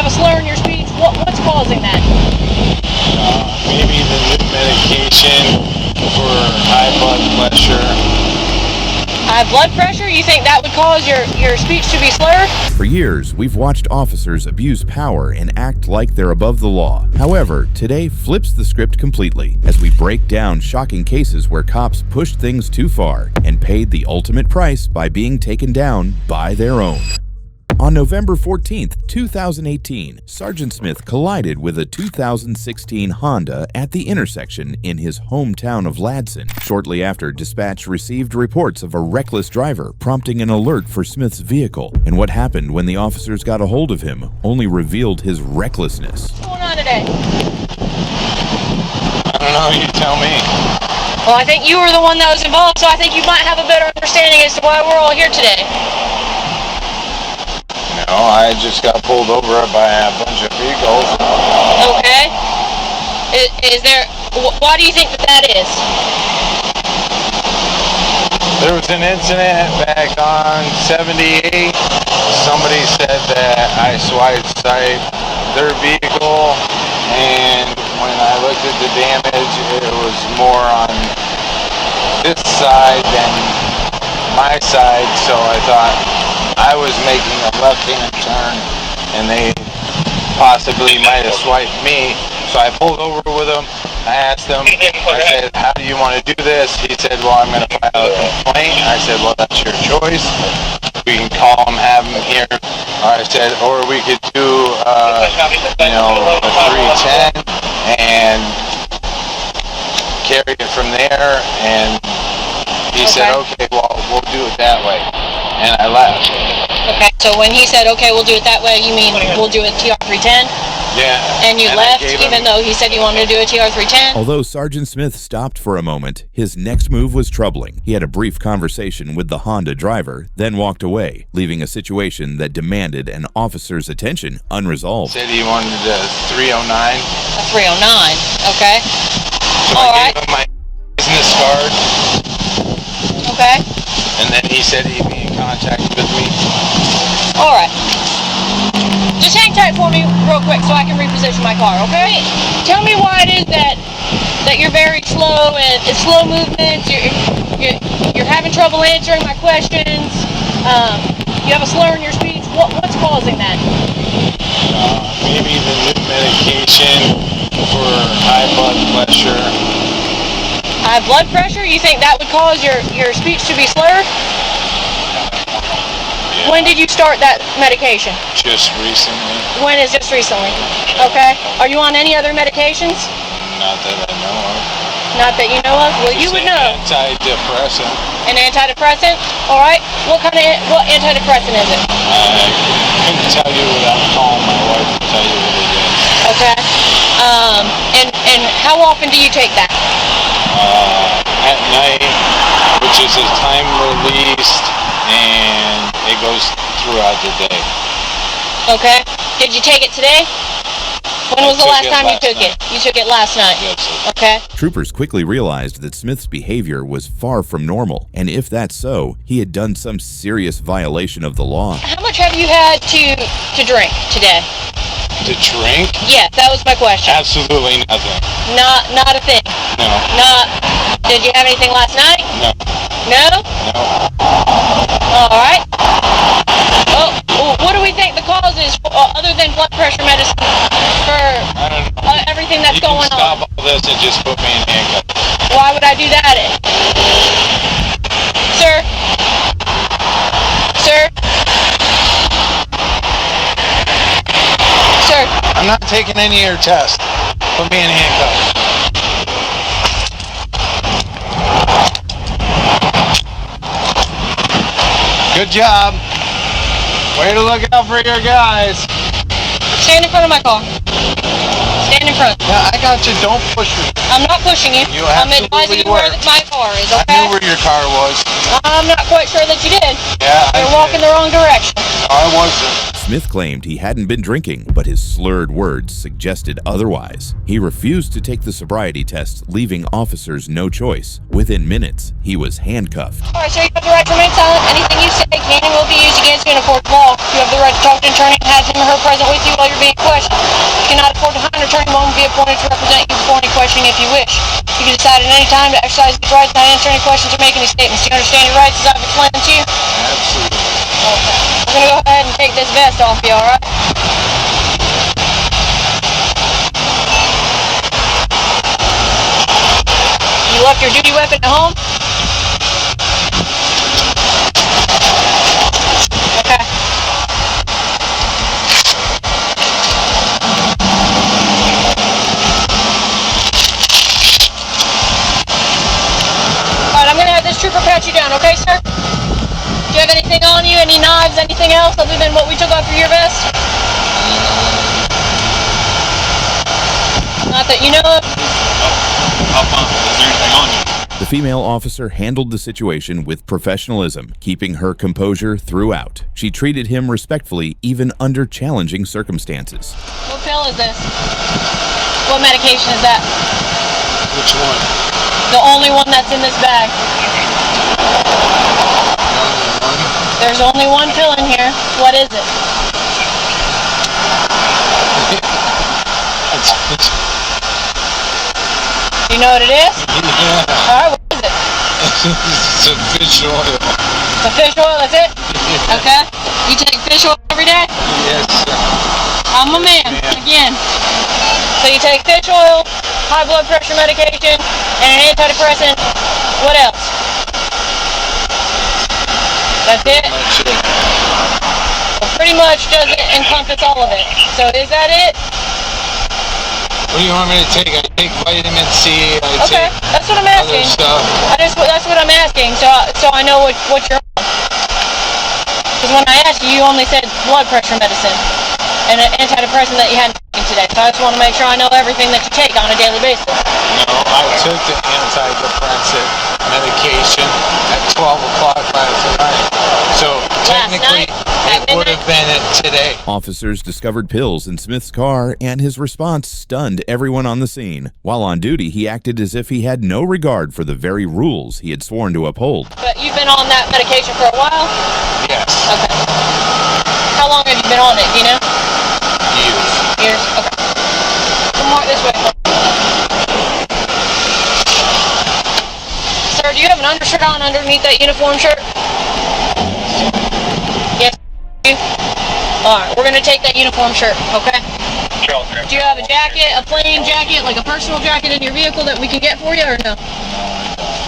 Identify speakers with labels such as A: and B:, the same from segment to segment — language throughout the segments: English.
A: have a slur in your speech? What's causing that?
B: Maybe the new medication for high blood pressure.
A: High blood pressure? You think that would cause your speech to be slurred?
C: For years, we've watched officers abuse power and act like they're above the law. However, today flips the script completely as we break down shocking cases where cops pushed things too far and paid the ultimate price by being taken down by their own. On November 14th, 2018, Sergeant Smith collided with a 2016 Honda at the intersection in his hometown of Ladson. Shortly after, dispatch received reports of a reckless driver, prompting an alert for Smith's vehicle. And what happened when the officers got a hold of him only revealed his recklessness.
A: What's going on today?
B: I don't know, you tell me.
A: Well, I think you were the one that was involved, so I think you might have a better understanding as to why we're all here today.
B: No, I just got pulled over by a bunch of vehicles.
A: Okay. Is there... Why do you think that is?
B: There was an incident back on 78. Somebody said that I swiped their vehicle, and when I looked at the damage, it was more on this side than my side, so I thought I was making a left-hand turn, and they possibly might have swiped me. So I pulled over with him. I asked him, I said, how do you want to do this? He said, well, I'm going to file a complaint. I said, well, that's your choice. We can call him, have him here. I said, or we could do, a 310 and carry it from there. And he said, okay, well, we'll do it that way. And I left.
A: Okay, so when he said, okay, we'll do it that way, you mean we'll do a TR-310?
B: Yeah.
A: And you left, even though he said he wanted to do a TR-310?
C: Although Sergeant Smith stopped for a moment, his next move was troubling. He had a brief conversation with the Honda driver, then walked away, leaving a situation that demanded an officer's attention unresolved.
B: Said he wanted a 309.
A: A 309, okay.
B: So I gave him my business card.
A: Okay.
B: And then he said he'd be in contact with me.
A: Alright. Just hang tight for me real quick so I can reposition my car, okay? Tell me why it is that you're very slow and it's slow movements, you're having trouble answering my questions, you have a slur in your speech. What's causing that?
B: Maybe the new medication for high blood pressure.
A: High blood pressure? You think that would cause your speech to be slurred?
B: Yeah.
A: When did you start that medication?
B: Just recently.
A: When is just recently? Okay. Are you on any other medications?
B: Not that I know of.
A: Not that you know of? Well, you would know.
B: Antidepressant.
A: An antidepressant? Alright. What antidepressant is it?
B: I couldn't tell you without calling my wife to tell you what it is.
A: Okay. And how often do you take that?
B: At night, which is a time released, and it goes throughout the day.
A: Okay. Did you take it today? When was the last time you took it? You took it last night?
B: Yes.
A: Okay.
C: Troopers quickly realized that Smith's behavior was far from normal, and if that's so, he had done some serious violation of the law.
A: How much have you had to drink today?
B: To drink?
A: Yeah, that was my question.
B: Absolutely nothing.
A: Not a thing?
B: No.
A: Did you have anything last night?
B: No.
A: No?
B: No.
A: Alright. Well, what do we think the cause is, other than blood pressure medicine, for
B: I don't know.
A: everything that's going on?
B: You can stop all this and just put me in handcuffs.
A: Why would I do that? Sir? Sir? Sir?
B: I'm not taking any of your tests. Put me in handcuffs. Good job. Way to look out for your guys.
A: Stand in front of my car. Stand in front.
B: Yeah, I got you. Don't push me.
A: I'm not pushing you.
B: You
A: I'm advising
B: absolutely
A: you where
B: were.
A: my car is,
B: I
A: okay?
B: knew where your car was.
A: I'm not quite sure that you did.
B: Yeah,
A: You're walking the wrong direction.
B: I wasn't.
C: Smith claimed he hadn't been drinking, but his slurred words suggested otherwise. He refused to take the sobriety test, leaving officers no choice. Within minutes, he was handcuffed.
A: Alright, so you have the right to remain silent. Anything you say can and will be used against you in a court of law. You have the right to talk to an attorney and have him or her present with you while you're being questioned. You cannot afford to hire an attorney. One will be appointed to represent you before any questioning if you wish. You can decide at any time to exercise these rights, not answer any questions or make any statements. Do you understand your rights as I've explained them to you?
B: Absolutely.
A: Okay. I'm gonna go ahead and take this vest off you, alright? You left your duty weapon at home? Okay. Alright, I'm gonna have this trooper pat you down, okay, sir? Do you have anything on you? Any knives? Anything else other than what we took off of your vest? Not that you know of?
D: Is there anything on you?
C: The female officer handled the situation with professionalism, keeping her composure throughout. She treated him respectfully, even under challenging circumstances.
A: What pill is this? What medication is that?
D: Which one?
A: The only one that's in this bag. There's only one pill in here. What is it? Do you know what it is?
D: Yeah.
A: Alright, what is it?
D: It's a fish oil.
A: The fish oil, that's it? Okay. You take fish oil every day?
D: Yes, sir.
A: I'm a man, again. So you take fish oil, high blood pressure medication, and an antidepressant. What else? That's it?
D: That's it.
A: Well, pretty much does it encompass all of it. So is that it?
D: What do you want me to take? I take vitamin C. I
A: Okay,
D: take
A: that's what I'm
D: other
A: asking.
D: stuff.
A: That's what I'm asking. So I know what you're on. Because when I asked you, you only said blood pressure medicine and an antidepressant that you hadn't taken today. So I just want to make sure I know everything that you take on a daily basis.
D: No, I took the antidepressant medication at 12 o'clock last night. So technically, it would have been it today.
C: Officers discovered pills in Smith's car, and his response stunned everyone on the scene. While on duty, he acted as if he had no regard for the very rules he had sworn to uphold.
A: But you've been on that medication for a while?
D: Yes.
A: Okay. How long have you been on it, do you know?
D: Years.
A: Years? Okay. Come on this way. Sir, do you have an undershirt on underneath that uniform shirt? Yes. Alright, we're gonna take that uniform shirt, okay? Do you have a jacket, a plain jacket, like a personal jacket in your vehicle that we can get for you, or no?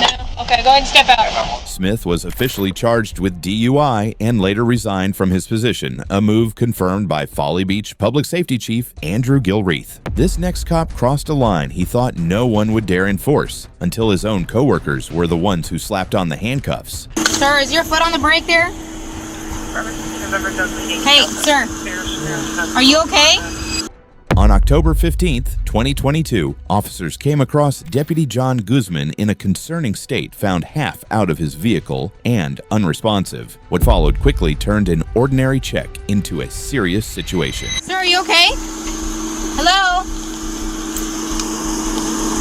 A: No? Okay, go ahead and step out.
C: Smith was officially charged with DUI and later resigned from his position, a move confirmed by Folly Beach Public Safety Chief Andrew Gilreath. This next cop crossed a line he thought no one would dare enforce, until his own coworkers were the ones who slapped on the handcuffs.
E: Sir, is your foot on the brake there? Hey, sir. Are you okay?
C: On October 15th, 2022, officers came across Deputy John Guzman in a concerning state, found half out of his vehicle and unresponsive. What followed quickly turned an ordinary check into a serious situation.
E: Sir, are you okay? Hello?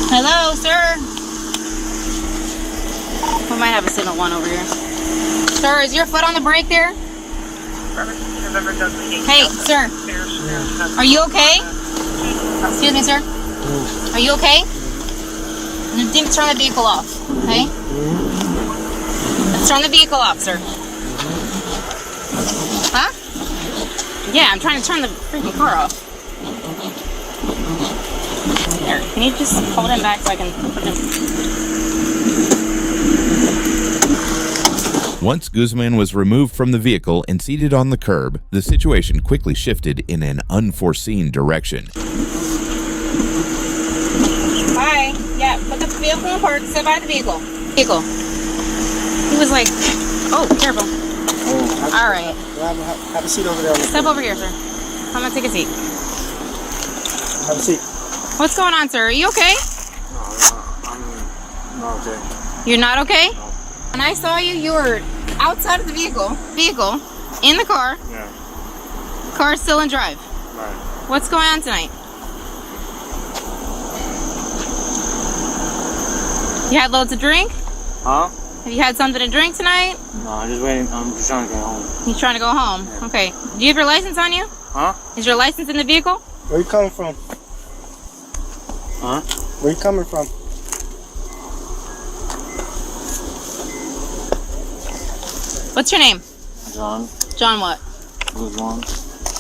E: Hello, sir? We might have a signal one over here. Sir, is your foot on the brake there? Hey, sir. Are you okay? Excuse me, sir. Are you okay? You need to turn the vehicle off, okay? Let's turn the vehicle off, sir. Huh? Yeah, I'm trying to turn the freaking car off. There, can you just hold him back so I can put him...
C: Once Guzman was removed from the vehicle and seated on the curb, the situation quickly shifted in an unforeseen direction.
E: Hi. Yeah, put the vehicle in park. Sit by the vehicle. Vehicle. He was like, oh, careful.
F: Oh,
E: all right.
F: Have a seat over there.
E: Step over here, sir. I'm gonna take a seat.
F: Have a seat.
E: What's going on, sir? Are you okay?
F: No, I'm not okay.
E: You're not okay?
F: No.
E: When I saw you, you were outside of the vehicle, in the car.
F: Yeah.
E: Car still in drive.
F: Right.
E: What's going on tonight? You had loads of drink?
F: Huh?
E: Have you had something to drink tonight?
F: No, I'm just waiting. I'm just trying to get home.
E: You trying to go home?
F: Yeah.
E: Okay. Do you have your license on you?
F: Huh?
E: Is your license in the vehicle?
F: Where you coming from? Huh? Where you coming from?
E: What's your name?
F: John.
E: John what?
F: Guzman.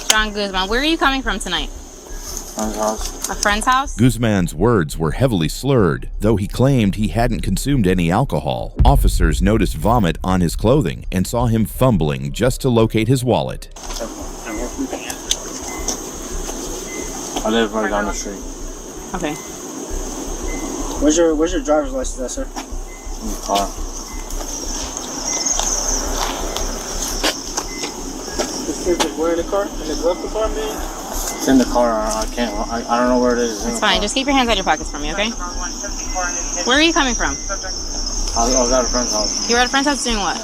E: John Guzman. Where are you coming from tonight?
F: Friend's house.
E: A friend's house?
C: Guzman's words were heavily slurred. Though he claimed he hadn't consumed any alcohol, officers noticed vomit on his clothing and saw him fumbling just to locate his wallet.
F: I live right down the street.
E: Okay.
F: Where's your driver's license at, sir?
D: In the car.
F: Where in the car? In the glove compartment?
D: It's in the car. I can't. I don't know where it is.
E: It's fine. Just keep your hands out of your pockets for me, okay? Where are you coming from?
D: I was at a friend's house.
E: You were at a friend's house doing what?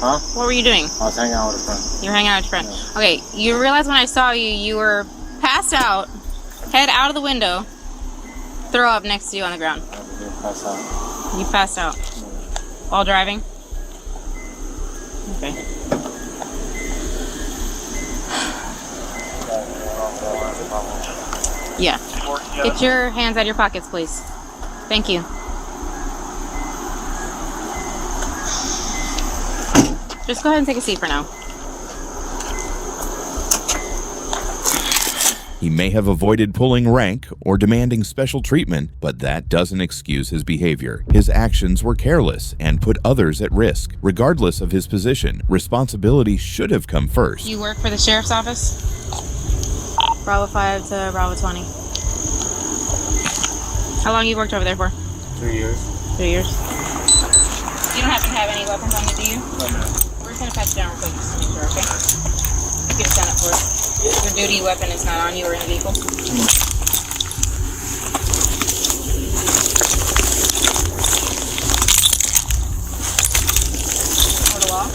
D: Huh?
E: What were you doing?
D: I was hanging out with a friend.
E: You were hanging out with your friend. Okay, you realize when I saw you, you were passed out, head out of the window, throw up next to you on the ground.
D: I passed out.
E: You passed out. While driving? Okay. Yeah. Get your hands out of your pockets, please. Thank you. Just go ahead and take a seat for now.
C: He may have avoided pulling rank or demanding special treatment, but that doesn't excuse his behavior. His actions were careless and put others at risk. Regardless of his position, responsibility should have come first.
E: You work for the sheriff's office? Bravo 5 to Bravo 20. How long you worked over there for?
F: 3 years.
E: 3 years. You don't happen to have any weapons on you, do you?
F: No, ma'am.
E: We're just gonna pat you down real quick just to make sure, okay? You can stand up for us. Your duty weapon is not on you or in the vehicle. For the law,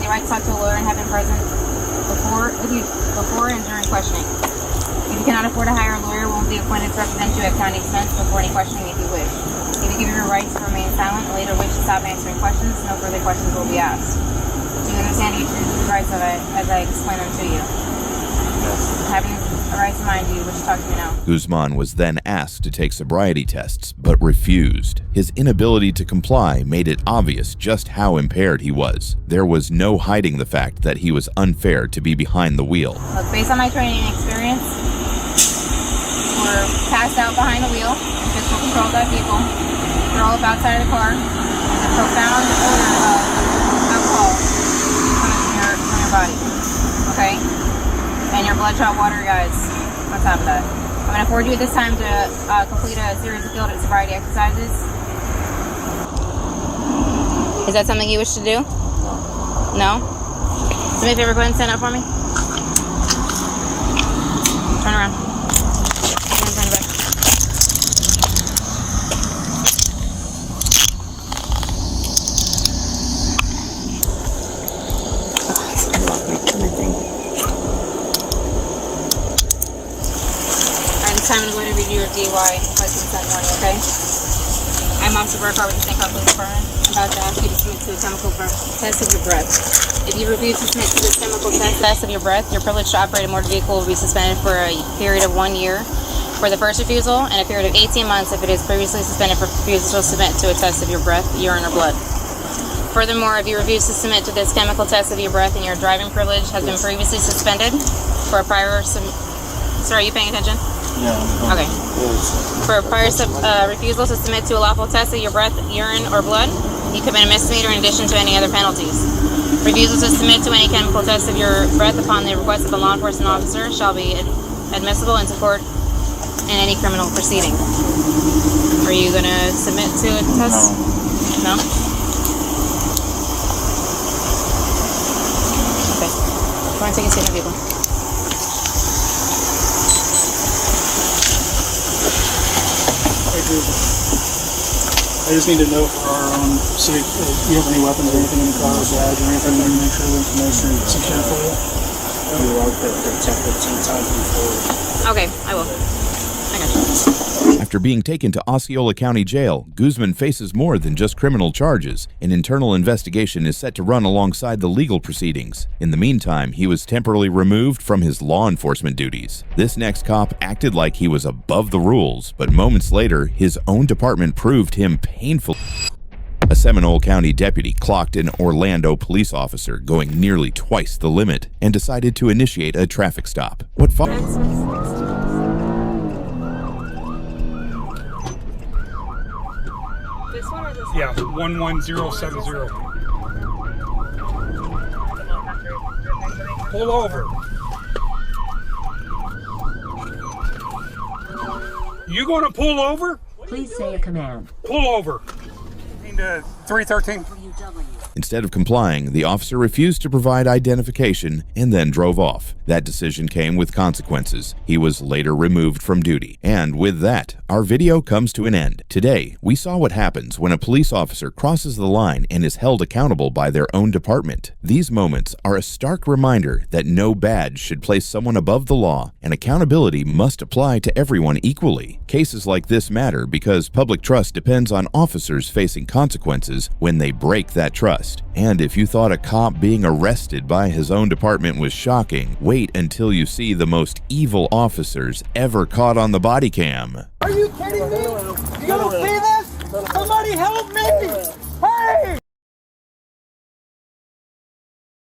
E: you right to talk to a lawyer and have him present before and during questioning. If you cannot afford to hire a lawyer, will be appointed to represent you at county expense before any questioning if you wish. If you give your rights to remain silent and later wish to stop answering questions, no further questions will be asked. Do you understand each of your rights as I explain them to you? Having a right to mind you, would you talk to me now?
C: Guzman was then asked to take sobriety tests, but refused. His inability to comply made it obvious just how impaired he was. There was no hiding the fact that he was unfair to be behind the wheel.
E: Look, based on my training and experience, we're passed out behind the wheel, in physical control of that vehicle, throw up outside of the car, there's a profound odor of alcohol coming from your body, okay? And your bloodshot watery eyes on top of that. I'm going to afford you this time to complete a series of field sobriety exercises. Is that something you wish to do? No? Do me a favor, go ahead and stand up for me. Turn around. Turn it back. Time to go to review your DUI license that morning, okay? I'm Officer Burkhardt with the St. Clair Police Department. I'm about to ask you to submit to a chemical test of your breath. If you refuse to submit to this chemical test of your breath, your privilege to operate a motor vehicle will be suspended for a period of 1 year for the first refusal and a period of 18 months if it is previously suspended for refusal to submit to a test of your breath, urine, or blood. Furthermore, if you refuse to submit to this chemical test of your breath and your driving privilege has been previously suspended for a prior Sir, are you paying attention?
D: Yeah.
E: Okay. For a prior refusal to submit to a lawful test of your breath, urine, or blood, you commit a misdemeanor in addition to any other penalties. Refusal to submit to any chemical test of your breath upon the request of a law enforcement officer shall be admissible into court in any criminal proceeding. Are you going to submit to a test? No? Okay. Go and take a seat in the vehicle.
F: I just need to know for our own sake, if you have any weapons or anything in the car, badge or anything, to make sure the information is secure for you. You are protected 10 times before.
E: Okay, I will. I got you.
C: After being taken to Osceola County Jail, Guzman faces more than just criminal charges. An internal investigation is set to run alongside the legal proceedings. In the meantime, he was temporarily removed from his law enforcement duties. This next cop acted like he was above the rules, but moments later, his own department proved him painfully. A Seminole County deputy clocked an Orlando police officer going nearly twice the limit and decided to initiate a traffic stop. What followed?
G: Yeah, 11070. Pull over. You gonna pull over?
H: Please say a command.
G: Pull over. 313.
C: Instead of complying, the officer refused to provide identification and then drove off. That decision came with consequences. He was later removed from duty. And with that, our video comes to an end. Today, we saw what happens when a police officer crosses the line and is held accountable by their own department. These moments are a stark reminder that no badge should place someone above the law, and accountability must apply to everyone equally. Cases like this matter because public trust depends on officers facing consequences when they break that trust. And if you thought a cop being arrested by his own department was shocking, wait until you see the most evil officers ever caught on the body cam.
I: Are you kidding me? You don't see this? Somebody help me! Hey!